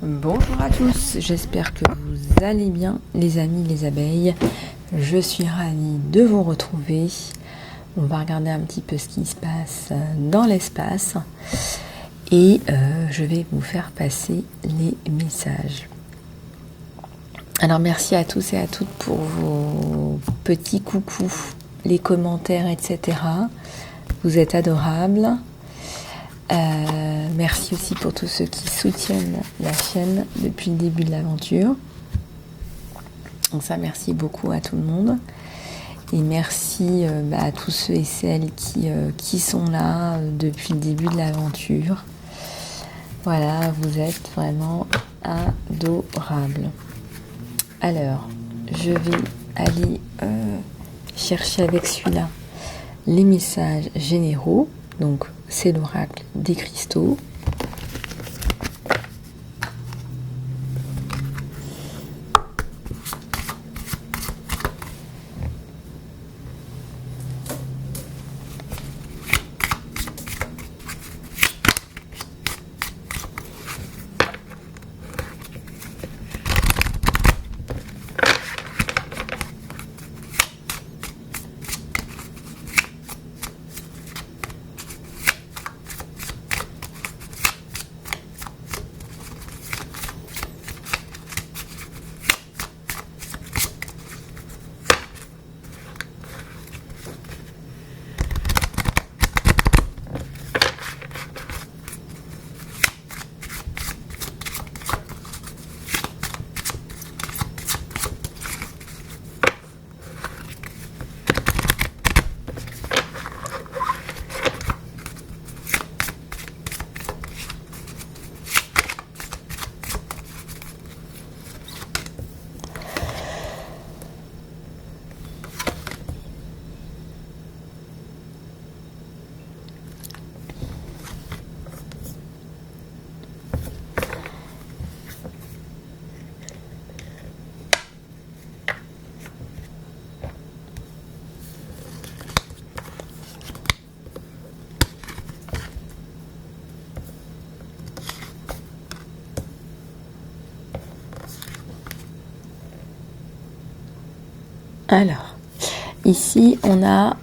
Bonjour à tous, j'espère que vous allez bien les amis, les abeilles. Je suis ravie de vous retrouver. On va regarder un petit peu ce qui se passe dans l'espace et je vais vous faire passer les messages. Alors merci à tous et à toutes pour vos petits coucous, les commentaires, etc. Vous êtes adorables. Merci aussi pour tous ceux qui soutiennent la chaîne depuis le début de l'aventure. Donc ça, merci beaucoup à tout le monde. Et merci à tous ceux et celles qui sont là depuis le début de l'aventure. Voilà, vous êtes vraiment adorables. Alors, je vais aller chercher avec celui-là les messages généraux. Donc, c'est l'oracle des cristaux. Alors, ici, on a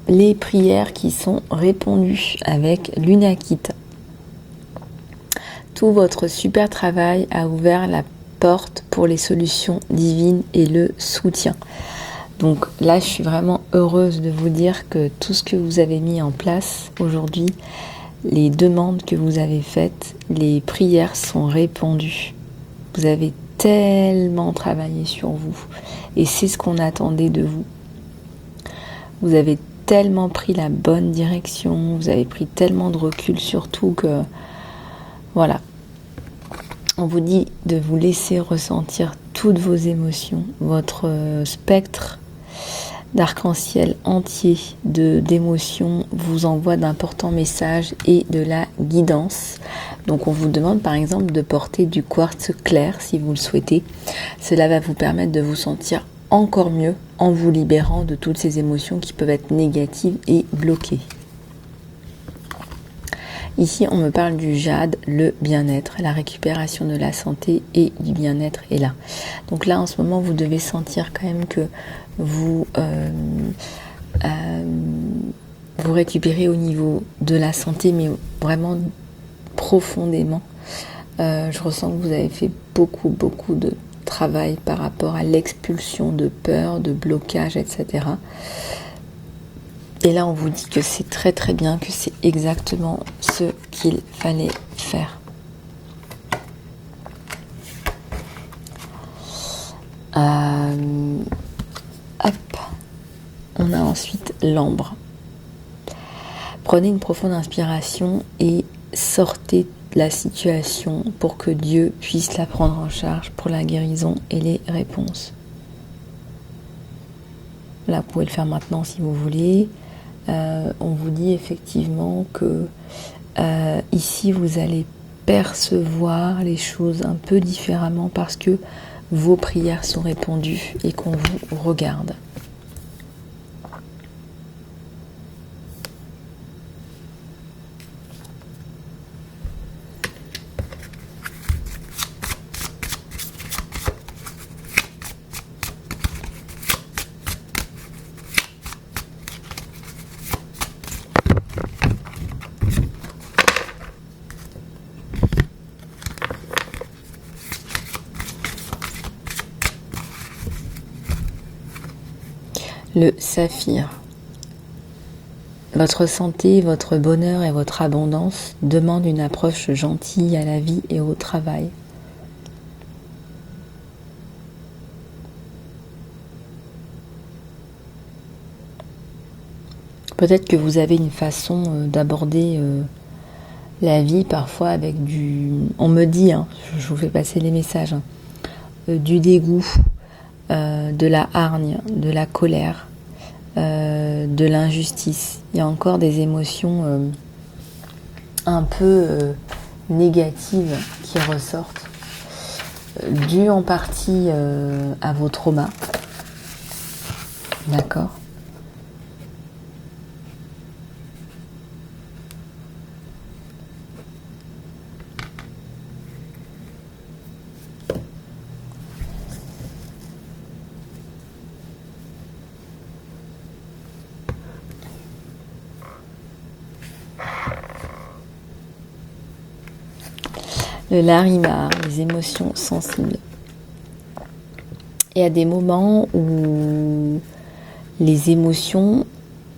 les prières qui sont répondues avec l'Unakit. Tout votre super travail a ouvert la porte pour les solutions divines et le soutien. Donc là, je suis vraiment heureuse de vous dire que tout ce que vous avez mis en place aujourd'hui, les demandes que vous avez faites, les prières sont répondues. Vous avez tellement travaillé sur vous et c'est ce qu'on attendait de vous. Vous avez tellement pris la bonne direction, vous avez pris tellement de recul surtout que voilà. On vous dit de vous laisser ressentir toutes vos émotions, votre spectre d'arc-en-ciel entier d'émotions vous envoie d'importants messages et de la guidance. Donc on vous demande par exemple de porter du quartz clair si vous le souhaitez. Cela va vous permettre de vous sentir encore mieux en vous libérant de toutes ces émotions qui peuvent être négatives et bloquées. Ici, on me parle du jade, le bien-être, la récupération de la santé et du bien-être est là. Donc là, en ce moment, vous devez sentir quand même que vous récupérez au niveau de la santé, mais vraiment profondément. Je ressens que vous avez fait beaucoup de travail par rapport à l'expulsion de peur, de blocage, etc. Et là, on vous dit que c'est très bien, que c'est exactement ce qu'il fallait faire. Hop. On a ensuite l'ambre. Prenez une profonde inspiration et sortez de la situation pour que Dieu puisse la prendre en charge pour la guérison et les réponses. Là, vous pouvez le faire maintenant si vous voulez. On vous dit effectivement que ici vous allez percevoir les choses un peu différemment parce que vos prières sont répondues et qu'on vous regarde. Le saphir. Votre santé, votre bonheur et votre abondance demandent une approche gentille à la vie et au travail. Peut-être que vous avez une façon d'aborder la vie parfois avec du... On me dit, hein, je vous fais passer les messages, hein, du dégoût, de la hargne, de la colère, de l'injustice. Il y a encore des émotions un peu négatives qui ressortent, dues en partie à vos traumas. D'accord ? Le Larimar, les émotions sensibles. Il y a des moments où les émotions,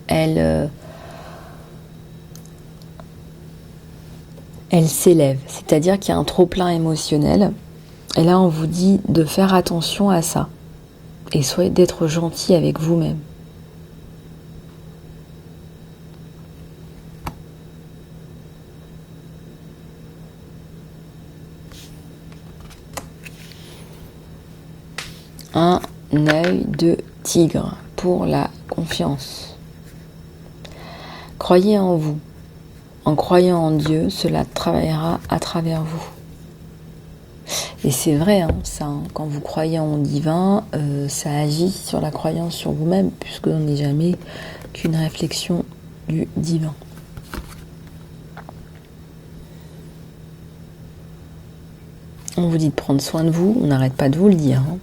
elles s'élèvent. C'est-à-dire qu'il y a un trop-plein émotionnel. Et là, on vous dit de faire attention à ça. Et soit d'être gentil avec vous-même. Un œil de tigre pour la confiance. Croyez en vous. En croyant en Dieu, cela travaillera à travers vous. Et c'est vrai, hein, ça, hein, quand vous croyez en divin, ça agit sur la croyance sur vous-même, puisque on n'est jamais qu'une réflexion du divin. On vous dit de prendre soin de vous, on n'arrête pas de vous le dire. Hein.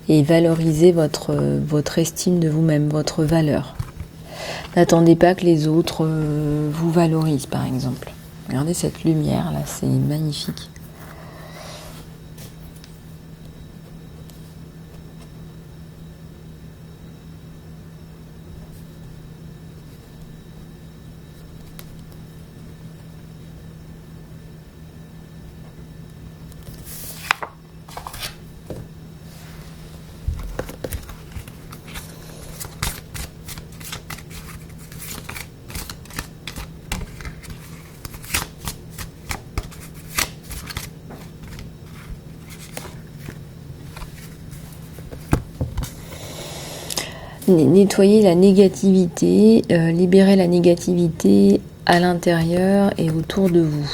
Et valoriser votre estime de vous-même, votre valeur. N'attendez pas que les autres vous valorisent, par exemple. Regardez cette lumière, là, c'est magnifique. Nettoyer la négativité, libérer la négativité à l'intérieur et autour de vous.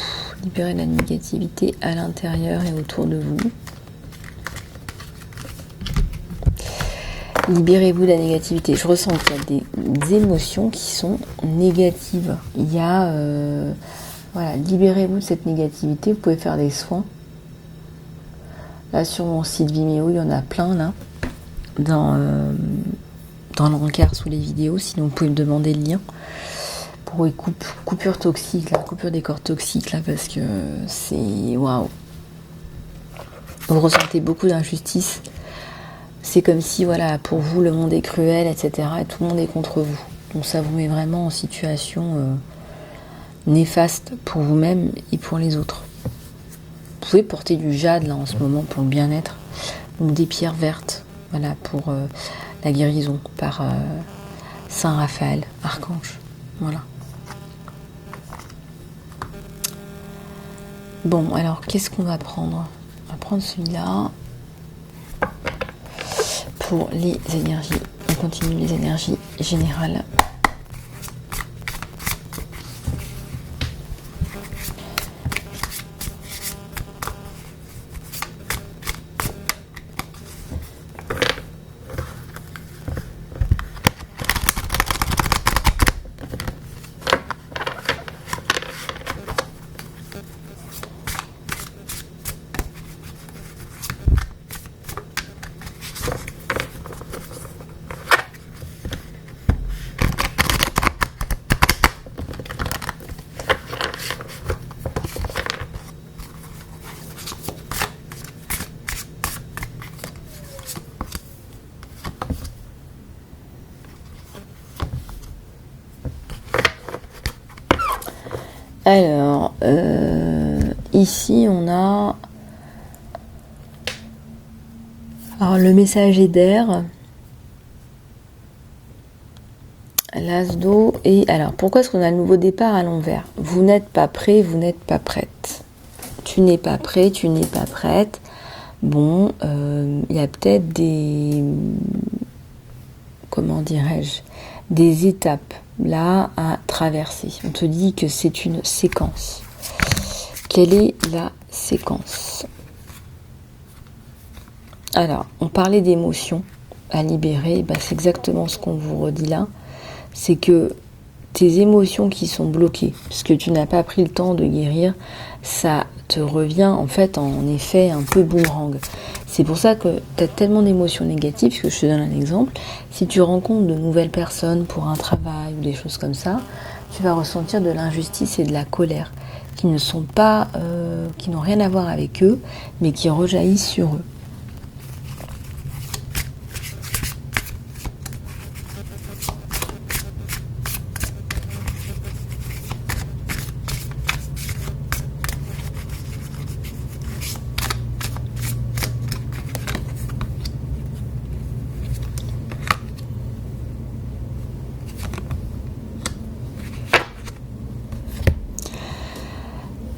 Libérer la négativité à l'intérieur et autour de vous. Libérez-vous de la négativité. Je ressens qu'il y a des émotions qui sont négatives. Il y a... voilà, libérez-vous de cette négativité. Vous pouvez faire des soins. Là, sur mon site Vimeo, il y en a plein, là. Dans l'encart sous les vidéos, sinon vous pouvez me demander le lien pour les coupures toxiques, la coupure des cordes toxiques là, parce que c'est waouh. Vous ressentez beaucoup d'injustice. C'est comme si voilà, pour vous le monde est cruel, etc. et tout le monde est contre vous. Donc ça vous met vraiment en situation néfaste pour vous-même et pour les autres. Vous pouvez porter du jade là en ce moment pour le bien-être, donc des pierres vertes, voilà pour la guérison par Saint Raphaël, archange. Voilà. Bon, alors qu'est-ce qu'on va prendre ? On va prendre celui-là pour les énergies. On continue les énergies générales. ici on a alors le messager d'air, l'as d'eau, et alors pourquoi est-ce qu'on a le nouveau départ à l'envers? Vous n'êtes pas prêt, vous n'êtes pas prête. Tu n'es pas prêt, tu n'es pas prête. Bon, il y a peut-être des, comment dirais-je, des étapes là à traverser. On te dit que c'est une séquence. Quelle est la séquence? Alors, on parlait d'émotions à libérer, bah, c'est exactement ce qu'on vous redit là. C'est que tes émotions qui sont bloquées, parce que tu n'as pas pris le temps de guérir, ça te revient en fait en effet un peu boomerang. C'est pour ça que tu as tellement d'émotions négatives, parce que je te donne un exemple, si tu rencontres de nouvelles personnes pour un travail ou des choses comme ça, tu vas ressentir de l'injustice et de la colère qui ne sont pas, qui n'ont rien à voir avec eux, mais qui rejaillissent sur eux.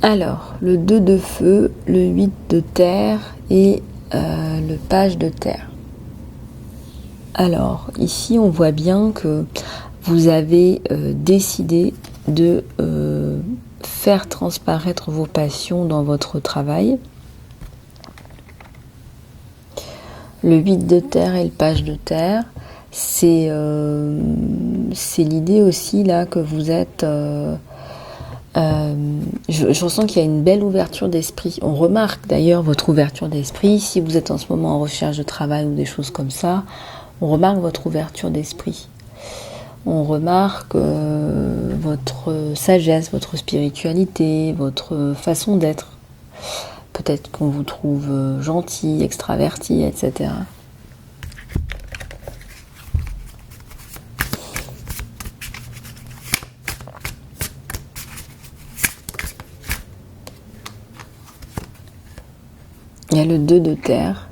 Alors, le 2 de feu, le 8 de terre et le page de terre. Alors, ici, on voit bien que vous avez décidé de faire transparaître vos passions dans votre travail. Le 8 de terre et le page de terre, c'est l'idée aussi là que vous êtes... je ressens qu'il y a une belle ouverture d'esprit. On remarque d'ailleurs votre ouverture d'esprit. Si vous êtes en ce moment en recherche de travail ou des choses comme ça, on remarque votre ouverture d'esprit. On remarque votre sagesse, votre spiritualité, votre façon d'être. Peut-être qu'on vous trouve gentil, extraverti, etc. Il y a le 2 de terre.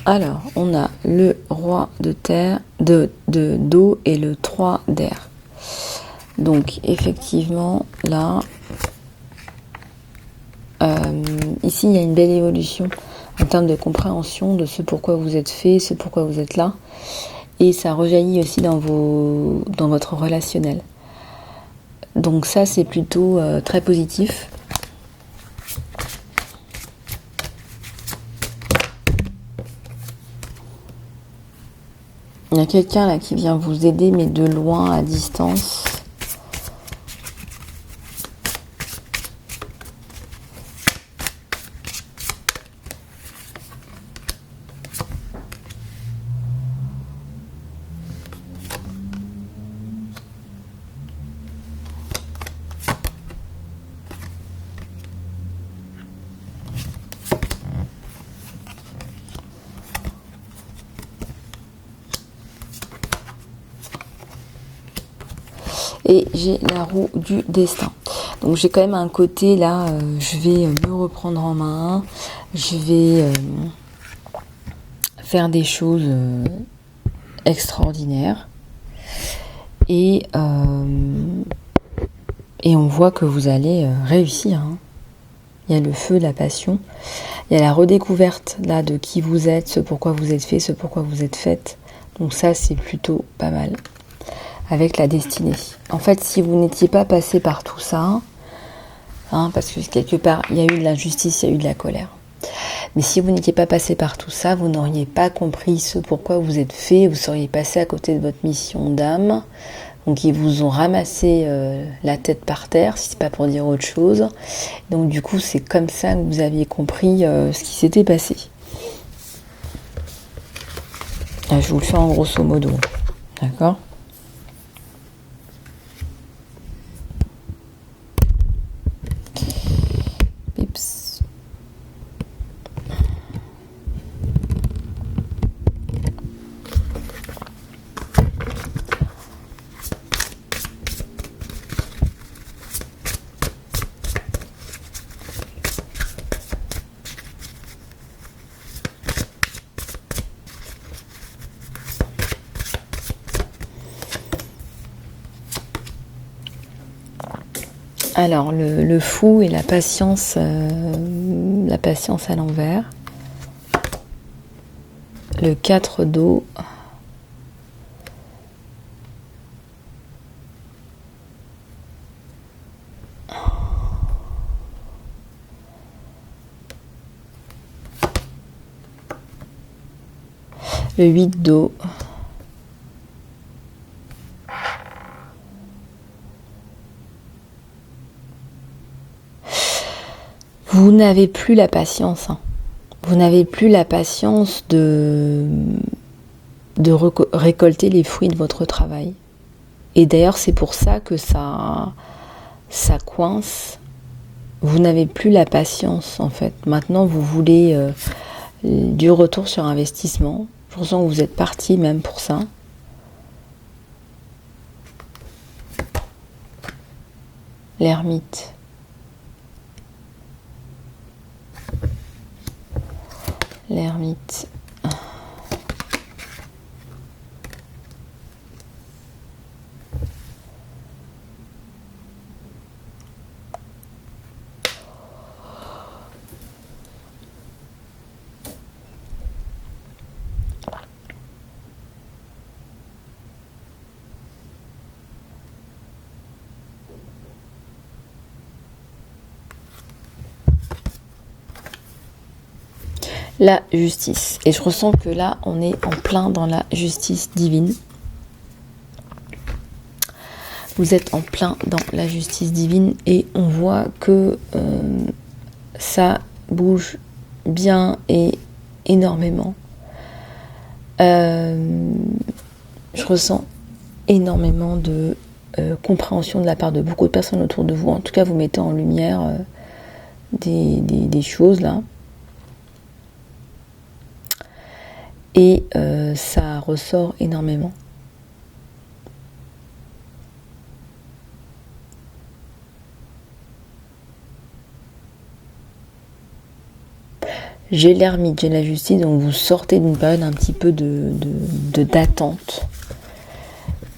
Alors, on a le roi de terre, d'eau et le 3 d'air. Donc, effectivement, là, ici, il y a une belle évolution en termes de compréhension de ce pourquoi vous êtes fait, ce pourquoi vous êtes là. Et ça rejaillit aussi dans votre relationnel. Donc ça, c'est plutôt très positif. Il y a quelqu'un là qui vient vous aider, mais de loin, à distance. Et j'ai la roue du destin. Donc j'ai quand même un côté là, je vais me reprendre en main, je vais faire des choses extraordinaires. Et on voit que vous allez réussir. Hein. Il y a le feu, la passion. Il y a la redécouverte là de qui vous êtes, ce pourquoi vous êtes fait, ce pourquoi vous êtes faite. Donc ça, c'est plutôt pas mal. Avec la destinée. En fait, si vous n'étiez pas passé par tout ça, hein, parce que quelque part, il y a eu de l'injustice, il y a eu de la colère. Mais si vous n'étiez pas passé par tout ça, vous n'auriez pas compris ce pourquoi vous êtes fait, vous seriez passé à côté de votre mission d'âme. Donc ils vous ont ramassé la tête par terre, si c'est pas pour dire autre chose. Donc du coup, c'est comme ça que vous aviez compris ce qui s'était passé. Là, je vous le fais en grosso modo. D'accord ? Alors, le fou et la patience à l'envers. Le 4 d'eau. Le 8 d'eau. Vous n'avez plus la patience. Vous n'avez plus la patience de récolter les fruits de votre travail. Et d'ailleurs, c'est pour ça que ça coince. Vous n'avez plus la patience, en fait. Maintenant, vous voulez du retour sur investissement. Je ressens que vous êtes parti même pour ça. L'ermite. L'ermite. La justice. Et je ressens que là, on est en plein dans la justice divine. Vous êtes en plein dans la justice divine et on voit que ça bouge bien et énormément. Je ressens énormément de compréhension de la part de beaucoup de personnes autour de vous. En tout cas, vous mettez en lumière des choses là. Et ça ressort énormément. J'ai l'ermite, j'ai la justice, donc vous sortez d'une période un petit peu d'attente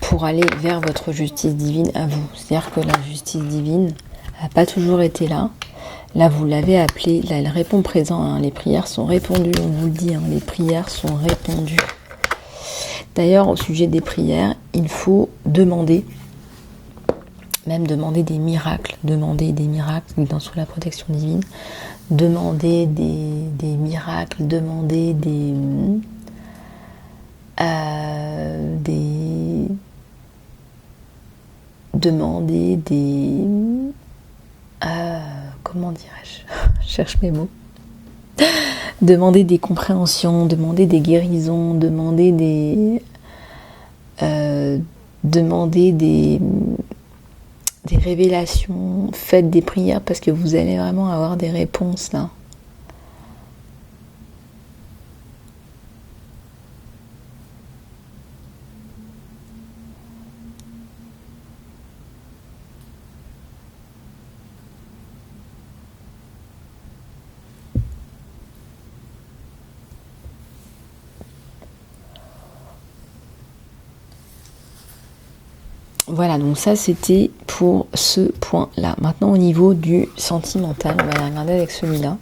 pour aller vers votre justice divine à vous. C'est-à-dire que la justice divine n'a pas toujours été là. Là, vous l'avez appelée, là, elle répond présent, hein. Les prières sont répondues, on vous le dit, hein, les prières sont répondues. D'ailleurs, au sujet des prières, il faut demander, même demander des miracles sous la protection divine, demander des miracles, demander comment dirais-je, je cherche mes mots, demander des compréhensions, demander des guérisons, demander des révélations, faites des prières parce que vous allez vraiment avoir des réponses là. Voilà, donc ça c'était pour ce point-là. Maintenant au niveau du sentimental, on va aller regarder avec celui-là.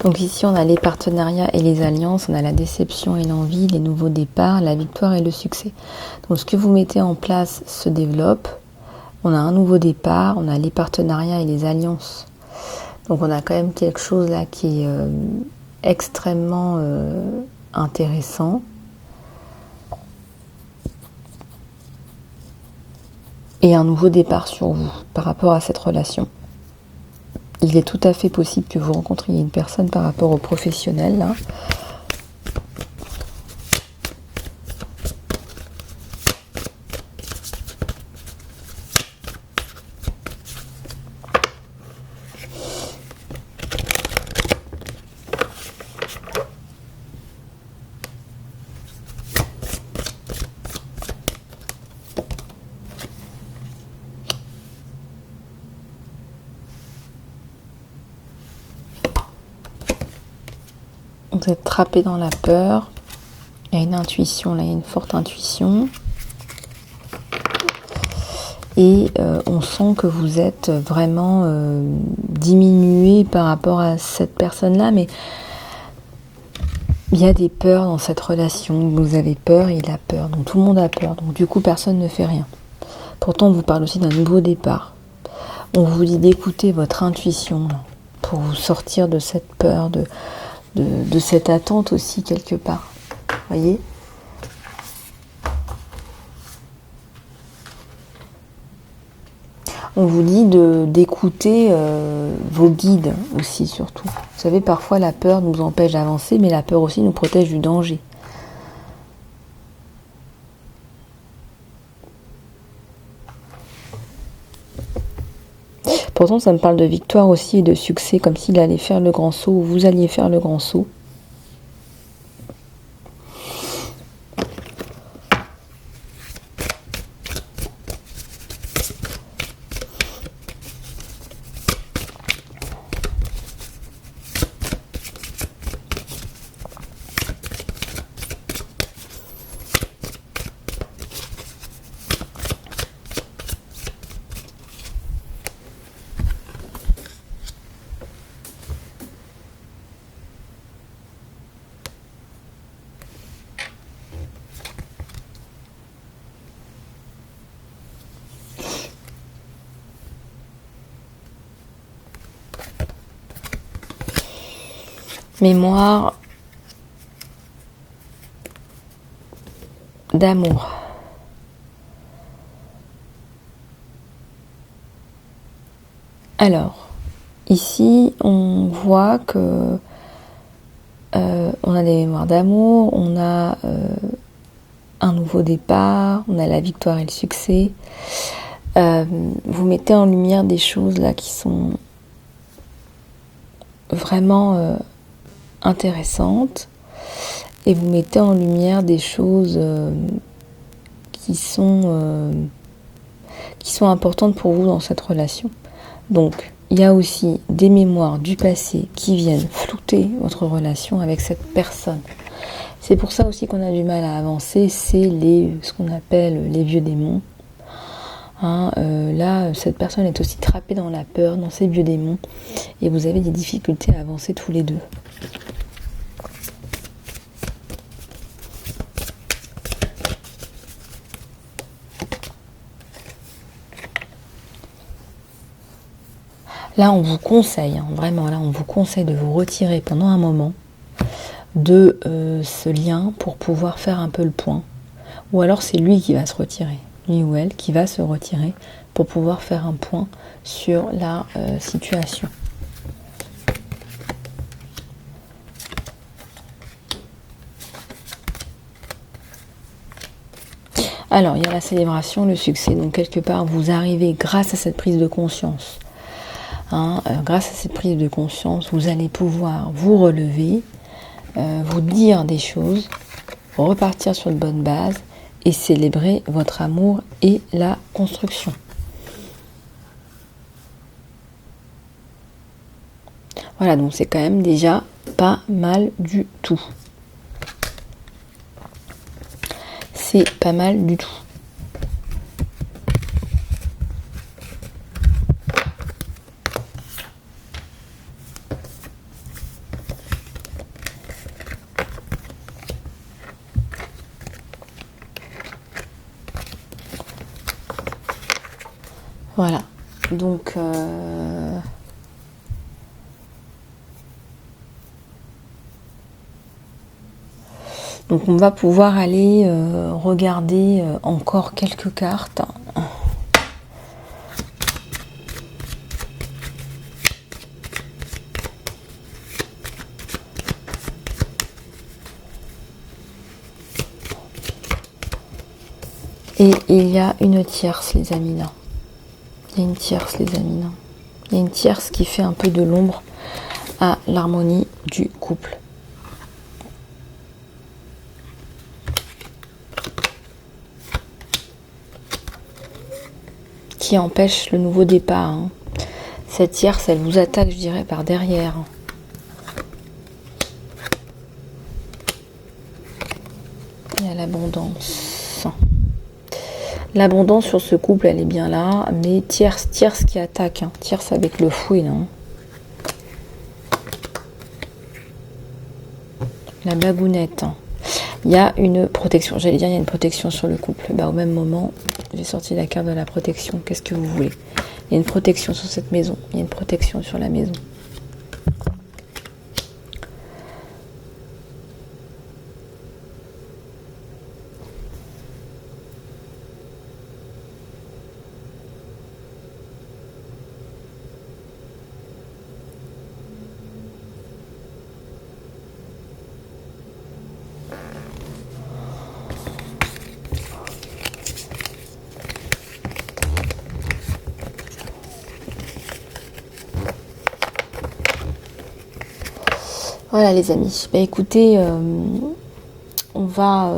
Donc ici on a les partenariats et les alliances, on a la déception et l'envie, les nouveaux départs, la victoire et le succès. Donc ce que vous mettez en place se développe, on a un nouveau départ, on a les partenariats et les alliances. Donc on a quand même quelque chose là qui est extrêmement intéressant. Et un nouveau départ sur vous par rapport à cette relation. il est tout à fait possible que vous rencontriez une personne par rapport au professionnel, là. Vous êtes trappé dans la peur. Il y a une intuition, là, il y a une forte intuition. Et on sent que vous êtes vraiment diminué par rapport à cette personne-là, mais il y a des peurs dans cette relation. Vous avez peur et il a peur. Donc tout le monde a peur. Donc du coup, personne ne fait rien. Pourtant, on vous parle aussi d'un nouveau départ. On vous dit d'écouter votre intuition là, pour vous sortir de cette peur, de cette attente aussi quelque part. Voyez ? On vous dit d'écouter vos guides aussi surtout. Vous savez, parfois la peur nous empêche d'avancer, mais la peur aussi nous protège du danger. Pourtant, ça me parle de victoire aussi et de succès, comme s'il allait faire le grand saut, ou vous alliez faire le grand saut. Mémoire d'amour. Alors, ici, on voit que on a des mémoires d'amour, on a un nouveau départ, on a la victoire et le succès. Vous mettez en lumière des choses là qui sont vraiment intéressantes et vous mettez en lumière des choses qui sont importantes pour vous dans cette relation. Donc, il y a aussi des mémoires du passé qui viennent flouter votre relation avec cette personne. C'est pour ça aussi qu'on a du mal à avancer, c'est ce qu'on appelle les vieux démons. Là, cette personne est aussi trappée dans la peur, dans ces vieux démons, et vous avez des difficultés à avancer tous les deux. Là, on vous conseille, vraiment, là, on vous conseille de vous retirer pendant un moment de ce lien pour pouvoir faire un peu le point. Ou alors, c'est lui qui va se retirer, lui ou elle qui va se retirer pour pouvoir faire un point sur la situation. Alors, il y a la célébration, le succès. Donc, quelque part, vous arrivez grâce à cette prise de conscience. Grâce à cette prise de conscience, vous allez pouvoir vous relever, vous dire des choses, repartir sur de bonnes bases et célébrer votre amour et la construction. Voilà, donc c'est quand même déjà pas mal du tout. C'est pas mal du tout. Voilà, donc on va pouvoir aller regarder encore quelques cartes. Et il y a une tierce, les amis, là. Il y a une tierce, les amis, là. Il y a une tierce qui fait un peu de l'ombre à l'harmonie du couple. Qui empêche le nouveau départ. Hein. Cette tierce, elle vous attaque, je dirais, par derrière. Il y a l'abondance. L'abondance sur ce couple, elle est bien là, mais tierce qui attaque. Hein. Tierce avec le fouet, là. Hein. La bagounette. Hein. Il y a une protection. J'allais dire, il y a une protection sur le couple. Bah, au même moment, j'ai sorti la carte de la protection. Qu'est-ce que vous voulez? Il y a une protection sur cette maison. Il y a une protection sur la maison. Voilà les amis, bah, écoutez, on va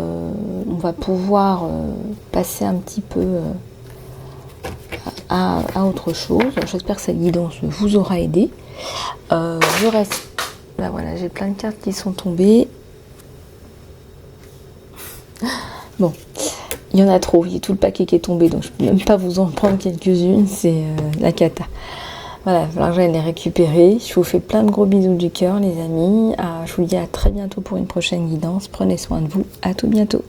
pouvoir passer un petit peu à autre chose. J'espère que cette guidance vous aura aidé. Je reste, bah voilà, j'ai plein de cartes qui sont tombées. Bon, il y en a trop, il y a tout le paquet qui est tombé, donc je peux même pas vous en prendre quelques-unes, c'est la cata. Voilà, il va falloir que j'aille les récupérer. Je vous fais plein de gros bisous du cœur, les amis. Je vous dis à très bientôt pour une prochaine guidance. Prenez soin de vous. À tout bientôt.